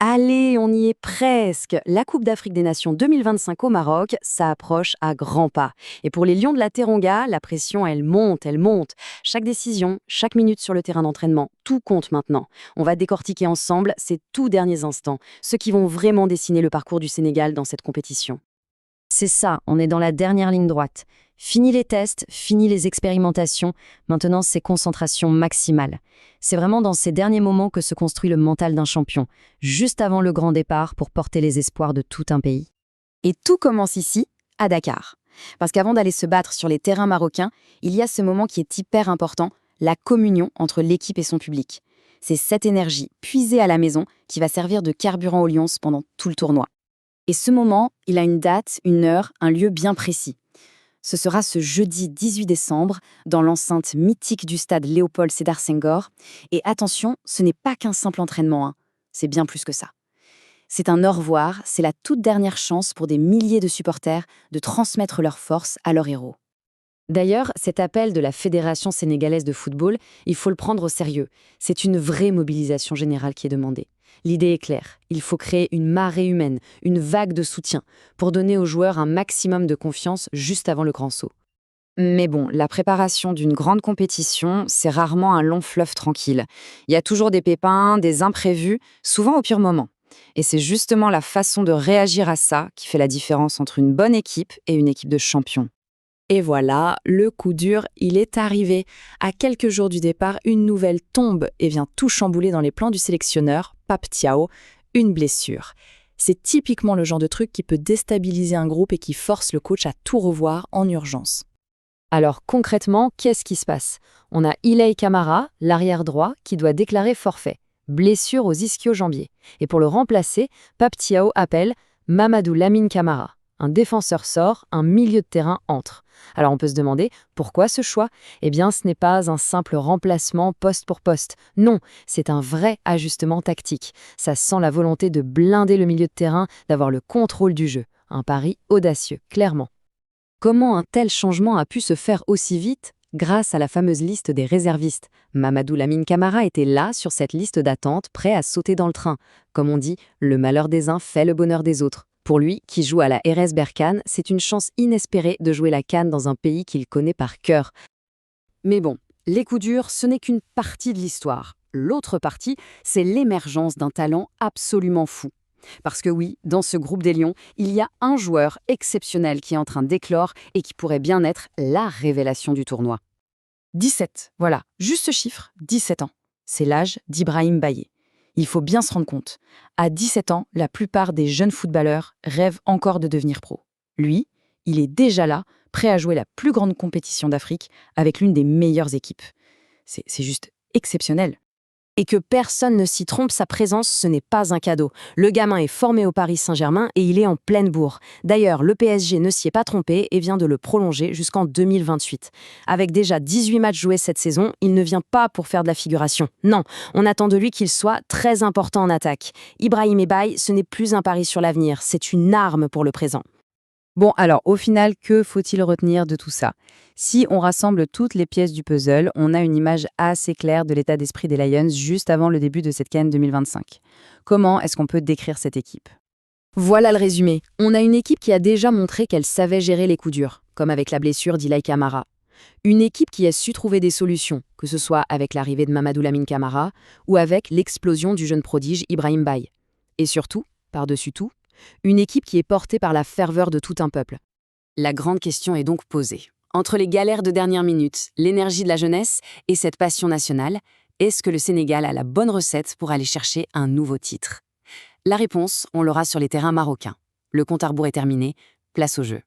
Allez, on y est presque. La Coupe d'Afrique des Nations 2025 au Maroc, ça approche à grands pas. Et pour les Lions de la Teranga, la pression, elle monte, elle monte. Chaque décision, chaque minute sur le terrain d'entraînement, tout compte maintenant. On va décortiquer ensemble ces tout derniers instants, ceux qui vont vraiment dessiner le parcours du Sénégal dans cette compétition. C'est ça, on est dans la dernière ligne droite. Fini les tests, fini les expérimentations, maintenant c'est concentration maximale. C'est vraiment dans ces derniers moments que se construit le mental d'un champion, juste avant le grand départ pour porter les espoirs de tout un pays. Et tout commence ici, à Dakar. Parce qu'avant d'aller se battre sur les terrains marocains, il y a ce moment qui est hyper important, la communion entre l'équipe et son public. C'est cette énergie puisée à la maison qui va servir de carburant aux Lions pendant tout le tournoi. Et ce moment, il a une date, une heure, un lieu bien précis. Ce sera ce jeudi 18 décembre, dans l'enceinte mythique du stade Léopold Sédar Senghor. Et attention, ce n'est pas qu'un simple entraînement, hein. C'est bien plus que ça. C'est un au revoir, c'est la toute dernière chance pour des milliers de supporters de transmettre leur force à leurs héros. D'ailleurs, cet appel de la Fédération sénégalaise de football, il faut le prendre au sérieux. C'est une vraie mobilisation générale qui est demandée. L'idée est claire, il faut créer une marée humaine, une vague de soutien, pour donner aux joueurs un maximum de confiance juste avant le grand saut. Mais bon, la préparation d'une grande compétition, c'est rarement un long fleuve tranquille. Il y a toujours des pépins, des imprévus, souvent au pire moment. Et c'est justement la façon de réagir à ça qui fait la différence entre une bonne équipe et une équipe de champions. Et voilà, le coup dur, il est arrivé. À quelques jours du départ, une nouvelle tombe et vient tout chambouler dans les plans du sélectionneur, Pape Thiaw, une blessure. C'est typiquement le genre de truc qui peut déstabiliser un groupe et qui force le coach à tout revoir en urgence. Alors concrètement, qu'est-ce qui se passe? On a Ilay Camara, l'arrière droit, qui doit déclarer forfait. Blessure aux ischio-jambiers. Et pour le remplacer, Pape Thiaw appelle Mamadou Lamine Camara. Un défenseur sort, un milieu de terrain entre. Alors on peut se demander, pourquoi ce choix? Eh bien, ce n'est pas un simple remplacement poste pour poste. Non, c'est un vrai ajustement tactique. Ça sent la volonté de blinder le milieu de terrain, d'avoir le contrôle du jeu. Un pari audacieux, clairement. Comment un tel changement a pu se faire aussi vite? Grâce à la fameuse liste des réservistes. Mamadou Lamine Camara était là sur cette liste d'attente, prêt à sauter dans le train. Comme on dit, le malheur des uns fait le bonheur des autres. Pour lui, qui joue à la RS Berkane, c'est une chance inespérée de jouer la CAN dans un pays qu'il connaît par cœur. Mais bon, les coups durs, ce n'est qu'une partie de l'histoire. L'autre partie, c'est l'émergence d'un talent absolument fou. Parce que oui, dans ce groupe des Lions, il y a un joueur exceptionnel qui est en train d'éclore et qui pourrait bien être la révélation du tournoi. 17, voilà, juste ce chiffre, 17 ans. C'est l'âge d'Ibrahim Baye. Il faut bien se rendre compte. À 17 ans, la plupart des jeunes footballeurs rêvent encore de devenir pro. Lui, il est déjà là, prêt à jouer la plus grande compétition d'Afrique avec l'une des meilleures équipes. C'est juste exceptionnel. Et que personne ne s'y trompe, sa présence, ce n'est pas un cadeau. Le gamin est formé au Paris Saint-Germain et il est en pleine bourre. D'ailleurs, le PSG ne s'y est pas trompé et vient de le prolonger jusqu'en 2028. Avec déjà 18 matchs joués cette saison, il ne vient pas pour faire de la figuration. Non, on attend de lui qu'il soit très important en attaque. Ibrahim Baye, ce n'est plus un pari sur l'avenir, c'est une arme pour le présent. Bon, alors, au final, que faut-il retenir de tout ça? Si on rassemble toutes les pièces du puzzle, on a une image assez claire de l'état d'esprit des Lions juste avant le début de cette CAN 2025. Comment est-ce qu'on peut décrire cette équipe? Voilà le résumé. On a une équipe qui a déjà montré qu'elle savait gérer les coups durs, comme avec la blessure d'Ilay Camara. Une équipe qui a su trouver des solutions, que ce soit avec l'arrivée de Mamadou Lamine Camara ou avec l'explosion du jeune prodige Ibrahim Baye. Et surtout, par-dessus tout, une équipe qui est portée par la ferveur de tout un peuple. La grande question est donc posée. Entre les galères de dernière minute, l'énergie de la jeunesse et cette passion nationale, est-ce que le Sénégal a la bonne recette pour aller chercher un nouveau titre? La réponse, on l'aura sur les terrains marocains. Le compte à rebours est terminé, place au jeu.